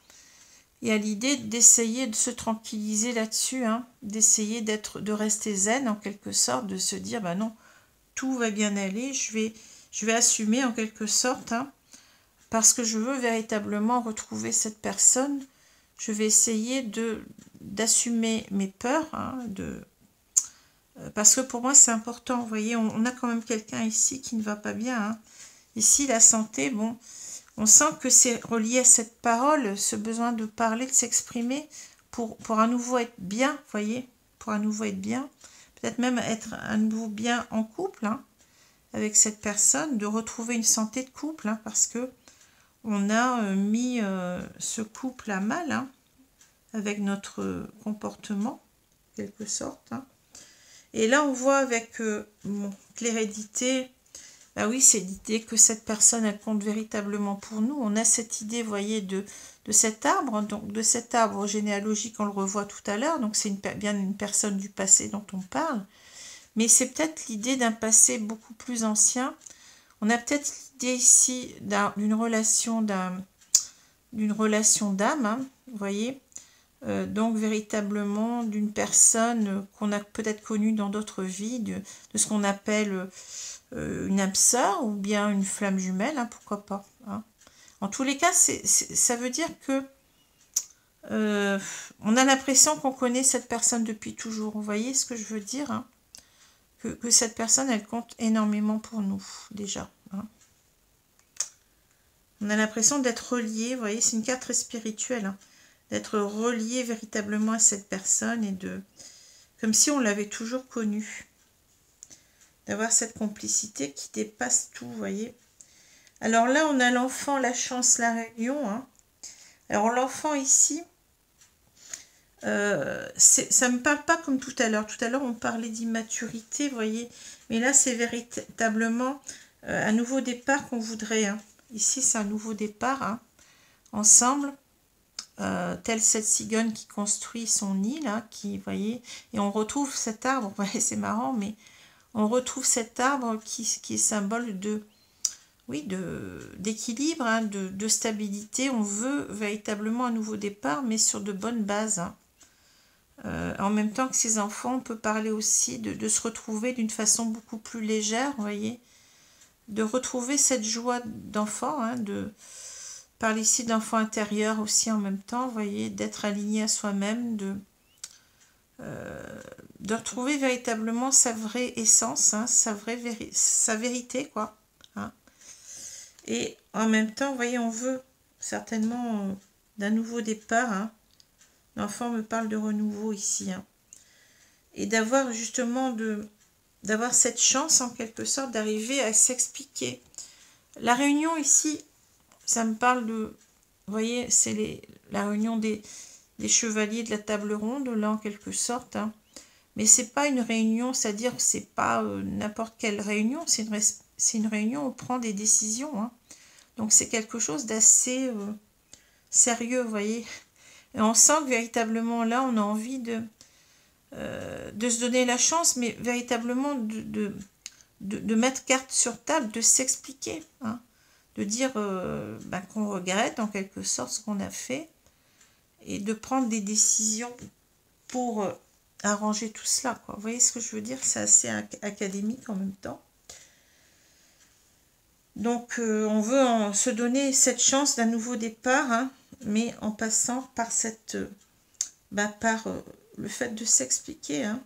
il y a l'idée d'essayer de se tranquilliser là-dessus, hein, d'essayer de rester zen en quelque sorte, de se dire, bah non, tout va bien aller, je vais assumer en quelque sorte, hein, parce que je veux véritablement retrouver cette personne, je vais essayer d'assumer mes peurs, hein, parce que pour moi c'est important, vous voyez, on a quand même quelqu'un ici qui ne va pas bien, hein. Ici la santé, bon... On sent que c'est relié à cette parole, ce besoin de parler, de s'exprimer pour à nouveau être bien, vous voyez, pour à nouveau être bien. Peut-être même être à nouveau bien en couple, hein, avec cette personne, de retrouver une santé de couple, hein, parce que on a mis ce couple à mal, hein, avec notre comportement, en quelque sorte. Hein. Et là, on voit avec l'hérédité... Bah oui, c'est l'idée que cette personne, elle compte véritablement pour nous. On a cette idée, vous voyez, de cet arbre. Donc de cet arbre généalogique, on le revoit tout à l'heure. Donc c'est bien une personne du passé dont on parle. Mais c'est peut-être l'idée d'un passé beaucoup plus ancien. On a peut-être l'idée ici d'une relation d'âme, hein, vous voyez. Donc véritablement d'une personne qu'on a peut-être connue dans d'autres vies, de ce qu'on appelle une âme sœur ou bien une flamme jumelle, hein, pourquoi pas. Hein. En tous les cas, ça veut dire que on a l'impression qu'on connaît cette personne depuis toujours. Vous voyez ce que je veux dire, hein, que cette personne, elle compte énormément pour nous, déjà. Hein. On a l'impression d'être relié, vous voyez, c'est une carte très spirituelle, hein, d'être relié véritablement à cette personne et comme si on l'avait toujours connue. D'avoir cette complicité qui dépasse tout, vous voyez. Alors là, on a l'enfant, la chance, la réunion. Hein. Alors l'enfant ici, ça ne me parle pas comme tout à l'heure. Tout à l'heure, on parlait d'immaturité, vous voyez. Mais là, c'est véritablement un nouveau départ qu'on voudrait. Hein. Ici, c'est un nouveau départ, hein, ensemble. Telle cette cigogne qui construit son nid, là, qui, vous voyez. Et on retrouve cet arbre, vous voyez, c'est marrant, mais on retrouve cet arbre qui est symbole d'équilibre, hein, de stabilité. On veut véritablement un nouveau départ, mais sur de bonnes bases. Hein. En même temps que ces enfants, on peut parler aussi de se retrouver d'une façon beaucoup plus légère, vous voyez, de retrouver cette joie d'enfant, hein, parler ici d'enfant intérieur aussi en même temps, vous voyez, d'être aligné à soi-même, de retrouver véritablement sa vraie essence, hein, sa vérité, quoi. Hein. Et en même temps, vous voyez, on veut certainement d'un nouveau départ. Hein. L'enfant me parle de renouveau ici. Hein. Et d'avoir justement d'avoir cette chance, en quelque sorte, d'arriver à s'expliquer. La réunion ici, ça me parle de... Vous voyez, c'est la réunion des chevaliers de la table ronde, là, en quelque sorte. Hein. Mais c'est pas une réunion, c'est-à-dire que c'est pas n'importe quelle réunion, c'est une réunion où on prend des décisions. Hein. Donc c'est quelque chose d'assez sérieux, vous voyez. Et on sent que véritablement là, on a envie de se donner la chance, mais véritablement de mettre carte sur table, de s'expliquer. Hein. De dire qu'on regrette en quelque sorte ce qu'on a fait et de prendre des décisions pour arranger tout cela, quoi. Vous voyez ce que je veux dire? C'est assez académique en même temps. Donc on veut se donner cette chance d'un nouveau départ, hein, mais en passant par le fait de s'expliquer, hein,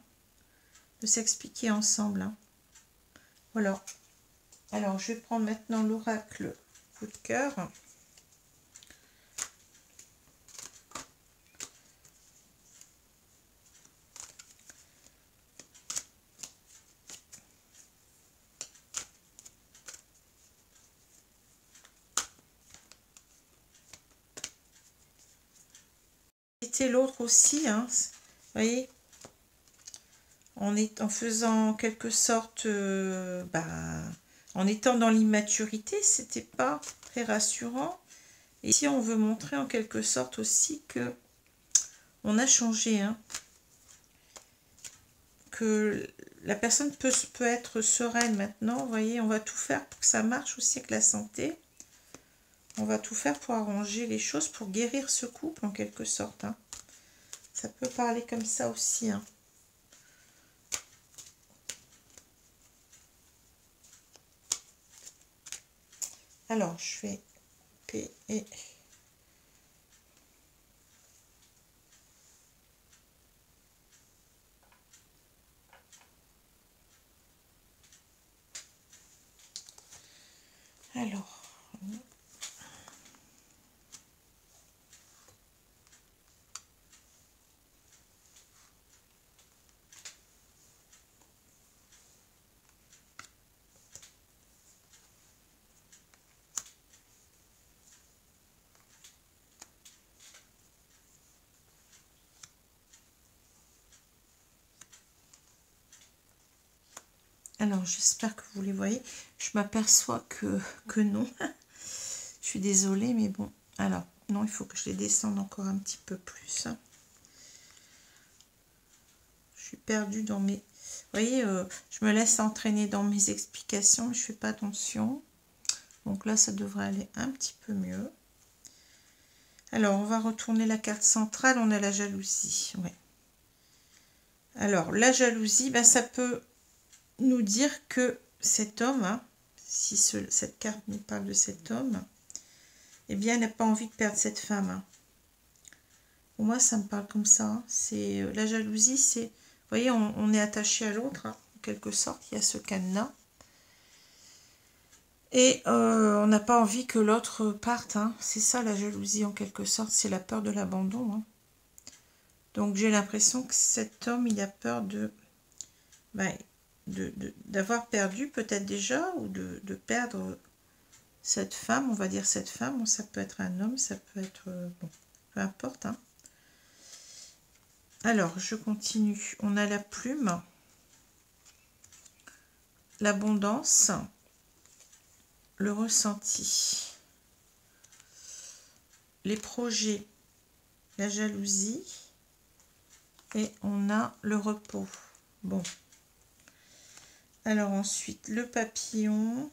de s'expliquer ensemble. Hein. Voilà. Alors je vais prendre maintenant l'oracle coup de cœur. C'était l'autre aussi, hein, vous voyez, en faisant en quelque sorte, en étant dans l'immaturité, c'était pas très rassurant. Et ici, on veut montrer en quelque sorte aussi que on a changé, hein, que la personne peut être sereine maintenant. Vous voyez, on va tout faire pour que ça marche aussi avec la santé. On va tout faire pour arranger les choses, pour guérir ce couple en quelque sorte. Hein. Ça peut parler comme ça aussi. Hein. Alors, je fais P et... Alors... Alors, j'espère que vous les voyez. Je m'aperçois que non. Je suis désolée, mais bon. Alors, Non, il faut que je les descende encore un petit peu plus. Je suis perdue dans mes... Vous voyez, je me laisse entraîner dans mes explications, mais je ne fais pas attention. Donc là, ça devrait aller un petit peu mieux. Alors, on va retourner la carte centrale. On a la jalousie. Ouais. Alors, la jalousie, ben, ça peut nous dire que cet homme, hein, si cette carte nous parle de cet homme, eh bien, elle n'a pas envie de perdre cette femme. Hein. Pour moi, ça me parle comme ça. Hein. C'est la jalousie, c'est... Vous voyez, on est attaché à l'autre, hein, en quelque sorte. Il y a ce cadenas. Et on n'a pas envie que l'autre parte. Hein. C'est ça, la jalousie, en quelque sorte. C'est la peur de l'abandon. Hein. Donc, j'ai l'impression que cet homme, il a peur de... Ben, d'avoir perdu peut-être déjà, ou de perdre cette femme. On va dire cette femme. Bon, ça peut être un homme, ça peut être... bon, peu importe, hein. Alors, je continue. On a la plume, l'abondance, le ressenti, les projets, la jalousie, et on a le repos. Bon. Alors ensuite, le papillon,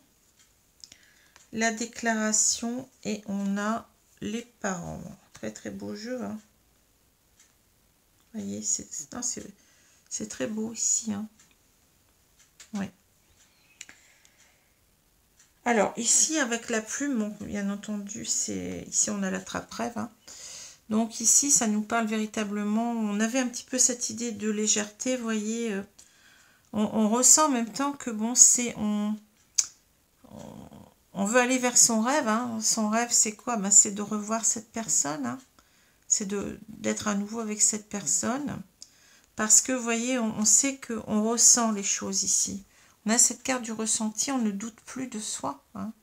la déclaration, et on a les parents. Très très beau jeu, hein. Vous voyez, c'est très beau ici. Hein. Ouais. Alors, ici, avec la plume, bon, bien entendu, ici, on a la trappe-rêve. Hein. Donc, ici, ça nous parle véritablement... On avait un petit peu cette idée de légèreté, vous voyez. On ressent en même temps que, bon, c'est... On veut aller vers son rêve. Hein. Son rêve, c'est quoi? Ben, c'est de revoir cette personne. Hein. C'est d'être à nouveau avec cette personne. Parce que, vous voyez, on sait qu'on ressent les choses ici. On a cette carte du ressenti, on ne doute plus de soi. Hein.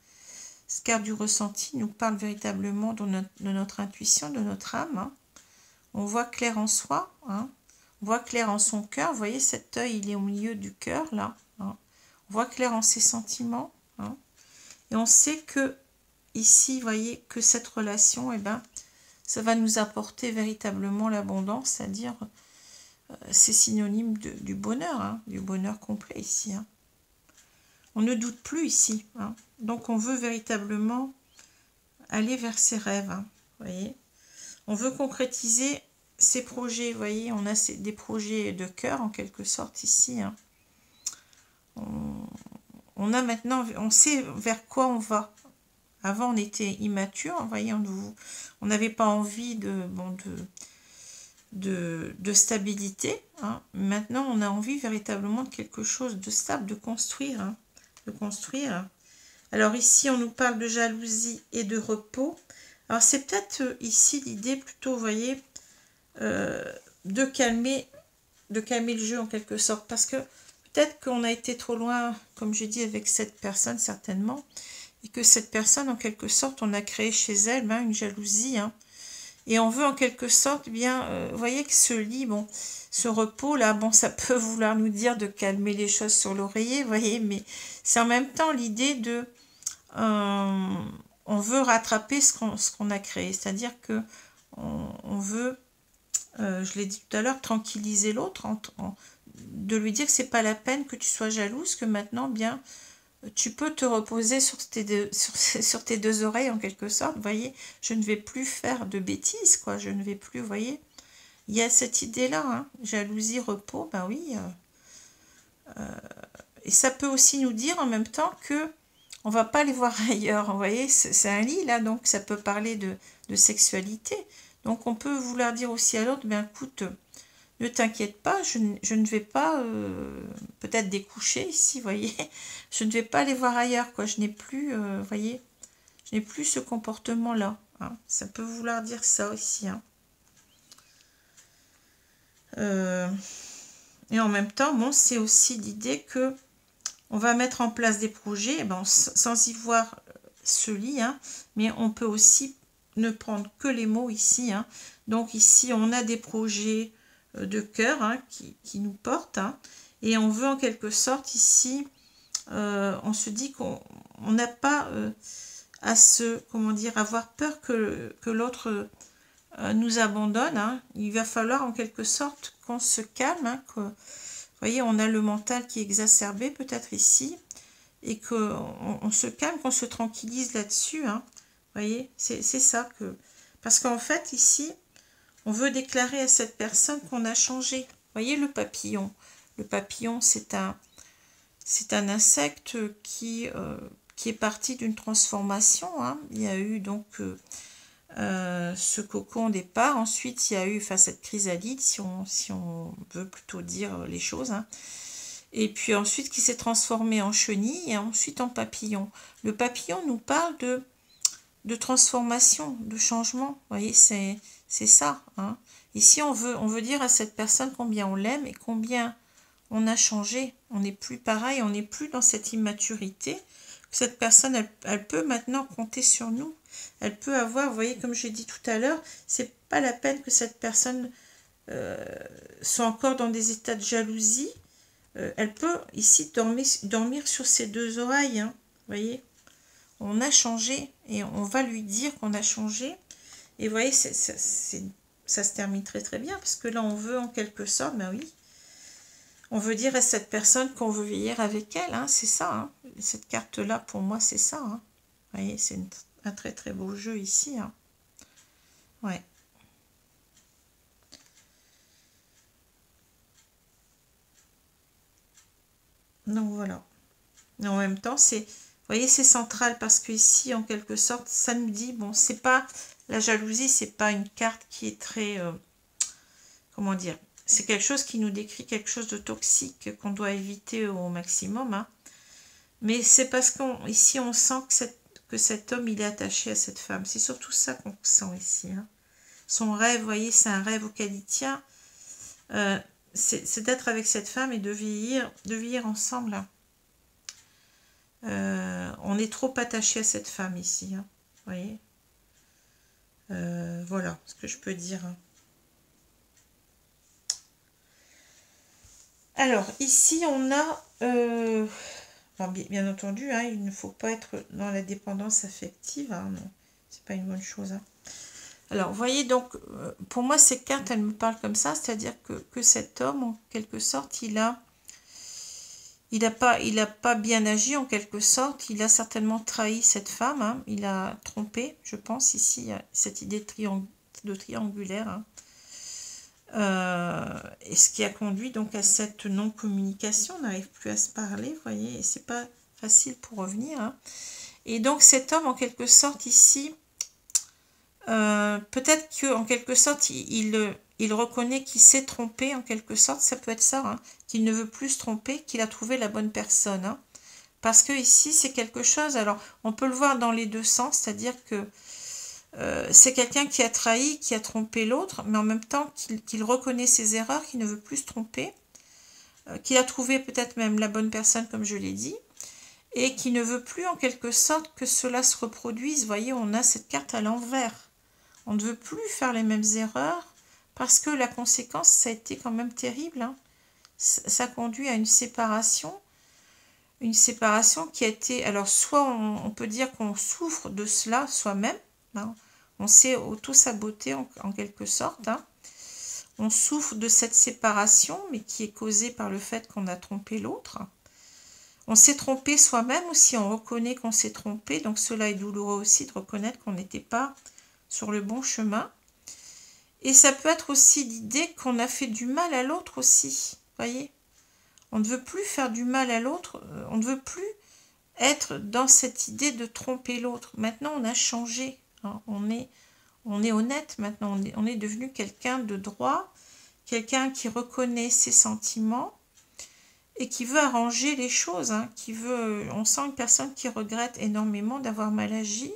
Cette carte du ressenti nous parle véritablement de notre intuition, de notre âme. Hein. On voit clair en soi, hein. On voit clair en son cœur. Vous voyez, cet œil, il est au milieu du cœur, là. Hein. On voit clair en ses sentiments. Hein. Et on sait que, ici, vous voyez, que cette relation, eh ben, ça va nous apporter véritablement l'abondance, c'est-à-dire, c'est synonyme du bonheur, hein, du bonheur complet ici. Hein. On ne doute plus ici. Hein. Donc, on veut véritablement aller vers ses rêves. Hein, vous voyez. On veut concrétiser ses projets. Vous voyez, on a des projets de cœur, en quelque sorte, ici. Hein. On a maintenant... On sait vers quoi on va. Avant, on était immature. Vous voyez, on n'avait pas envie de stabilité. Hein. Maintenant, on a envie véritablement de quelque chose de stable, de construire. Hein. De construire. Alors ici, on nous parle de jalousie et de repos. Alors c'est peut-être ici l'idée plutôt, vous voyez, de calmer le jeu en quelque sorte. Parce que peut-être qu'on a été trop loin, comme j'ai dit, avec cette personne certainement. Et que cette personne, en quelque sorte, on a créé chez elle une jalousie. Hein. Et on veut en quelque sorte, bien, vous voyez que ce lit, bon, ce repos-là, bon, ça peut vouloir nous dire de calmer les choses sur l'oreiller, vous voyez, mais c'est en même temps l'idée de... on veut rattraper ce qu'on a créé, c'est-à-dire que on veut, je l'ai dit tout à l'heure, tranquilliser l'autre, de lui dire que c'est pas la peine que tu sois jalouse, que maintenant, bien... Tu peux te reposer sur tes deux oreilles en quelque sorte, vous voyez, je ne vais plus faire de bêtises, quoi, je ne vais plus, vous voyez, il y a cette idée-là, hein, jalousie, repos, ben oui, et ça peut aussi nous dire en même temps que on va pas les voir ailleurs, vous voyez, c'est un lit là, donc ça peut parler de sexualité, donc on peut vouloir dire aussi à l'autre, ben écoute, ne t'inquiète pas, je ne vais pas peut-être découcher ici, vous voyez. Je ne vais pas aller voir ailleurs, quoi. Je n'ai plus, vous voyez, je n'ai plus ce comportement-là. Hein. Ça peut vouloir dire ça aussi. Hein. Et en même temps, bon, c'est aussi l'idée que on va mettre en place des projets, ben, sans y voir ce lit, hein, mais on peut aussi ne prendre que les mots ici. Hein. Donc ici, on a des projets de cœur hein, qui nous portent hein, et on veut en quelque sorte ici on se dit qu'on n'a pas à se, comment dire, avoir peur que l'autre nous abandonne. Hein. Il va falloir en quelque sorte qu'on se calme. Hein, vous voyez, on a le mental qui est exacerbé peut-être ici. Et qu'on se calme, qu'on se tranquillise là-dessus. Hein. Vous voyez, c'est ça que... Parce qu'en fait, ici, on veut déclarer à cette personne qu'on a changé. Vous voyez le papillon. Le papillon, c'est un insecte qui est parti d'une transformation. Hein. Il y a eu donc ce cocon au départ. Ensuite, il y a eu cette chrysalide, si on veut plutôt dire les choses. Hein. Et puis ensuite, qui s'est transformé en chenille et ensuite en papillon. Le papillon nous parle de transformation, de changement. Vous voyez, c'est ça. Hein. Ici, on veut dire à cette personne combien on l'aime et combien on a changé. On n'est plus pareil, on n'est plus dans cette immaturité. Cette personne, elle peut maintenant compter sur nous. Elle peut avoir, vous voyez, comme j'ai dit tout à l'heure, c'est pas la peine que cette personne soit encore dans des états de jalousie. Elle peut ici dormir sur ses deux oreilles. Hein, vous voyez, on a changé et on va lui dire qu'on a changé. Et vous voyez, ça se termine très très bien parce que là, on veut en quelque sorte, ben oui, on veut dire à cette personne qu'on veut vieillir avec elle. Hein, c'est ça. Hein. Cette carte-là, pour moi, c'est ça. Hein. Vous voyez, c'est un très très beau jeu ici. Hein. Ouais. Donc voilà. Et en même temps, vous voyez, c'est central parce que ici, en quelque sorte, ça nous dit, bon, c'est pas la jalousie, c'est pas une carte qui est très, comment dire, c'est quelque chose qui nous décrit quelque chose de toxique qu'on doit éviter au maximum. Hein. Mais c'est parce qu'ici, on sent que cet homme, il est attaché à cette femme. C'est surtout ça qu'on sent ici. Hein. Son rêve, vous voyez, c'est un rêve auquel il tient. C'est d'être avec cette femme et de vieillir ensemble. Hein. On est trop attaché à cette femme ici. Hein. Vous voyez, voilà ce que je peux dire. Alors, ici, on a... bien entendu, hein, il ne faut pas être dans la dépendance affective. Hein, non, c'est pas une bonne chose. Hein. Alors, vous voyez, donc, pour moi, ces cartes, elles me parlent comme ça. C'est-à-dire que cet homme, en quelque sorte, il a pas bien agi, en quelque sorte. Il a certainement trahi cette femme. Hein. Il a trompé, je pense, ici, il y a cette idée de triangulaire. Hein. Et ce qui a conduit donc à cette non-communication. On n'arrive plus à se parler, vous voyez. Et c'est pas facile pour revenir. Hein. Et donc, cet homme, en quelque sorte, ici... peut-être qu'en quelque sorte, il reconnaît qu'il s'est trompé, en quelque sorte, ça peut être ça, hein, qu'il ne veut plus se tromper, qu'il a trouvé la bonne personne. Hein, parce que ici, c'est quelque chose, alors on peut le voir dans les deux sens, c'est-à-dire que c'est quelqu'un qui a trahi, qui a trompé l'autre, mais en même temps qu'il reconnaît ses erreurs, qu'il ne veut plus se tromper, qu'il a trouvé peut-être même la bonne personne, comme je l'ai dit, et qui ne veut plus en quelque sorte que cela se reproduise. Vous voyez, on a cette carte à l'envers. On ne veut plus faire les mêmes erreurs parce que la conséquence, ça a été quand même terrible. Hein. Ça conduit à une séparation qui a été... Alors, soit on peut dire qu'on souffre de cela soi-même. Hein. On s'est auto-saboté en quelque sorte. Hein. On souffre de cette séparation, mais qui est causée par le fait qu'on a trompé l'autre. On s'est trompé soi-même aussi, on reconnaît qu'on s'est trompé. Donc, cela est douloureux aussi de reconnaître qu'on n'était pas sur le bon chemin. Et ça peut être aussi l'idée qu'on a fait du mal à l'autre aussi. Voyez, on ne veut plus faire du mal à l'autre, on ne veut plus être dans cette idée de tromper l'autre. Maintenant, on a changé. Hein, on est honnête maintenant, on est devenu quelqu'un de droit, quelqu'un qui reconnaît ses sentiments et qui veut arranger les choses. Hein, on sent une personne qui regrette énormément d'avoir mal agi.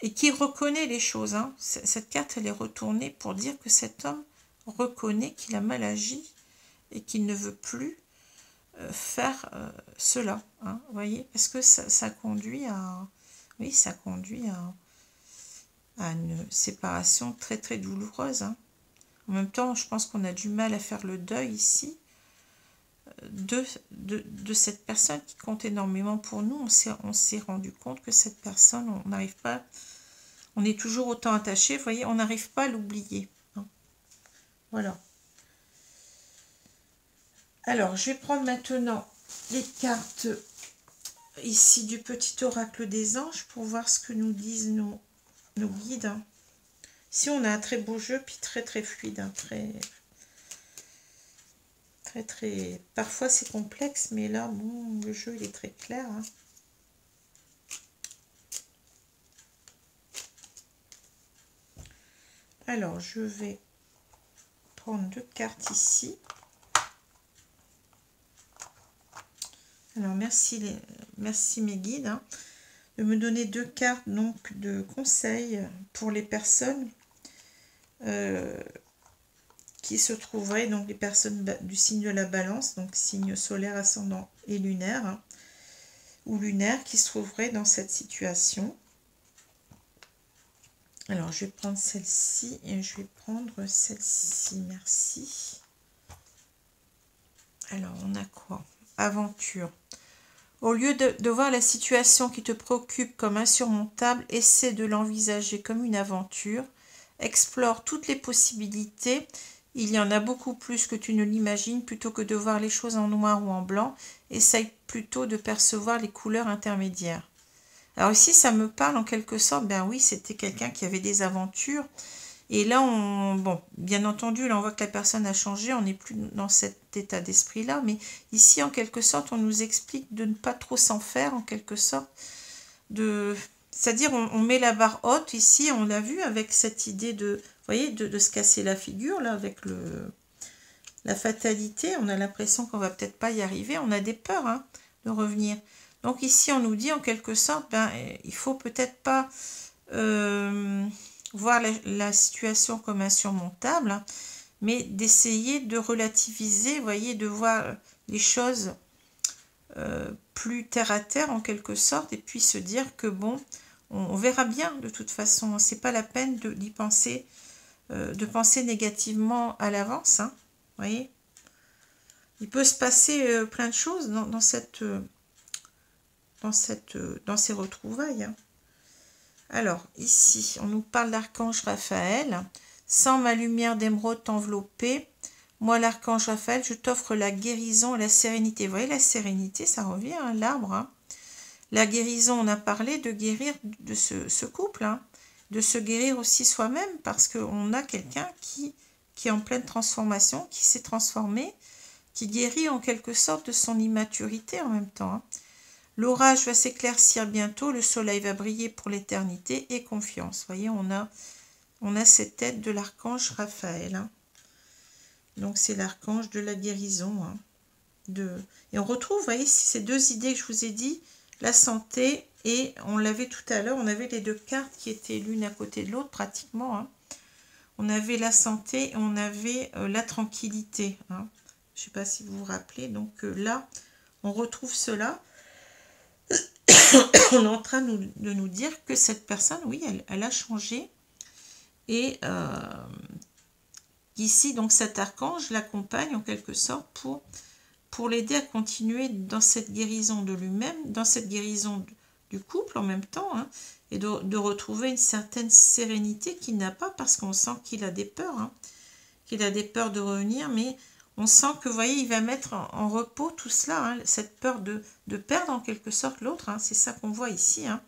Et qui reconnaît les choses. Hein. Cette carte, elle est retournée pour dire que cet homme reconnaît qu'il a mal agi et qu'il ne veut plus faire cela. Hein, vous voyez, parce que ça conduit à... Oui, ça conduit à une séparation très très douloureuse. Hein. En même temps, je pense qu'on a du mal à faire le deuil ici. de cette personne qui compte énormément pour nous. On s'est rendu compte que cette personne, on n'arrive pas, on est toujours autant attaché, vous voyez, on n'arrive pas à l'oublier. Hein. Voilà. Alors, je vais prendre maintenant les cartes ici du petit oracle des anges pour voir ce que nous disent nos guides. Ici, on a un très beau jeu, puis très très fluide, hein, très... Parfois, c'est complexe, mais là, bon, le jeu, il est très clair. Hein. Alors, je vais prendre 2 cartes ici. Alors, merci mes guides hein, de me donner 2 cartes donc, de conseils pour les personnes qui se trouveraient, donc les personnes du signe de la balance, donc signe solaire, ascendant et lunaire, hein, ou lunaire, qui se trouveraient dans cette situation. Alors, je vais prendre celle-ci et je vais prendre celle-ci, merci. Alors, on a quoi? Aventure. Au lieu de voir la situation qui te préoccupe comme insurmontable, essaie de l'envisager comme une aventure. Explore toutes les possibilités. Il y en a beaucoup plus que tu ne l'imagines. Plutôt que de voir les choses en noir ou en blanc, essaye plutôt de percevoir les couleurs intermédiaires. Alors ici, ça me parle en quelque sorte, ben oui, c'était quelqu'un qui avait des aventures. Et là, bon, bien entendu, là, on voit que la personne a changé, on n'est plus dans cet état d'esprit-là, mais ici, en quelque sorte, on nous explique de ne pas trop s'en faire, en quelque sorte, c'est-à-dire, on met la barre haute, ici, on l'a vu, avec cette idée de, vous voyez, de se casser la figure, là, avec la fatalité, on a l'impression qu'on va peut-être pas y arriver, on a des peurs, hein, de revenir. Donc ici, on nous dit, en quelque sorte, ben, il faut peut-être pas... voir la situation comme insurmontable, hein, mais d'essayer de relativiser, vous voyez, de voir les choses plus terre à terre en quelque sorte, et puis se dire que bon, on verra bien de toute façon, c'est pas la peine d'y penser, de penser négativement à l'avance, hein, vous voyez. Il peut se passer plein de choses dans ces retrouvailles, hein. Alors, ici, on nous parle d'archange Raphaël. Sans ma lumière d'émeraude t'envelopper, moi, l'archange Raphaël, je t'offre la guérison et la sérénité. Vous voyez, la sérénité, ça revient à l'arbre. Hein. La guérison, on a parlé de guérir de ce couple, hein, de se guérir aussi soi-même, parce qu'on a quelqu'un qui est en pleine transformation, qui s'est transformé, qui guérit en quelque sorte de son immaturité en même temps. Hein. L'orage va s'éclaircir bientôt, le soleil va briller pour l'éternité et confiance. Vous voyez, on a cette tête de l'archange Raphaël. Hein. Donc, c'est l'archange de la guérison. Hein. Et on retrouve, vous voyez, ces 2 idées que je vous ai dit, la santé et, on l'avait tout à l'heure, on avait les 2 cartes qui étaient l'une à côté de l'autre pratiquement. Hein. On avait la santé et on avait la tranquillité. Hein. Je ne sais pas si vous vous rappelez. Donc là, on retrouve cela. On est en train de nous dire que cette personne, oui, elle a changé. Et ici, donc cet archange l'accompagne en quelque sorte pour l'aider à continuer dans cette guérison de lui-même, dans cette guérison du couple en même temps, hein, et de retrouver une certaine sérénité qu'il n'a pas parce qu'on sent qu'il a des peurs, hein, qu'il a des peurs de revenir, mais on sent que, vous voyez, il va mettre en repos tout cela, hein, cette peur de perdre en quelque sorte l'autre, hein, c'est ça qu'on voit ici. Hein.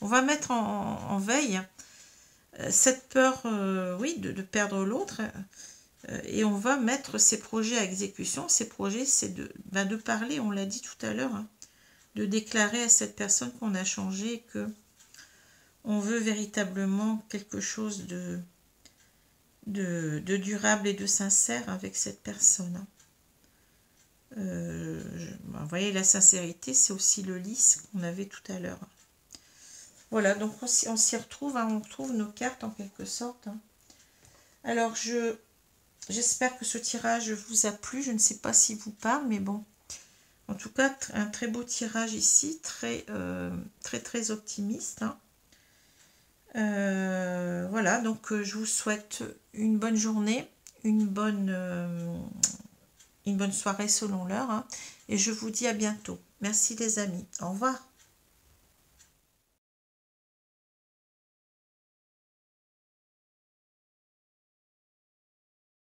On va mettre en veille cette peur, oui, de perdre l'autre, et on va mettre ces projets à exécution. Ces projets, c'est de parler, on l'a dit tout à l'heure, hein, de déclarer à cette personne qu'on a changé, que on veut véritablement quelque chose de durable et de sincère avec cette personne. Vous voyez, la sincérité, c'est aussi le lys qu'on avait tout à l'heure. Voilà, donc on s'y retrouve, hein, on retrouve nos cartes en quelque sorte. Hein. Alors, j'espère que ce tirage vous a plu, je ne sais pas s'il vous parle, mais bon. En tout cas, un très beau tirage ici, très optimiste. Hein. Voilà, donc je vous souhaite une bonne journée, une bonne une bonne soirée selon l'heure. Hein, et je vous dis à bientôt. Merci les amis. Au revoir.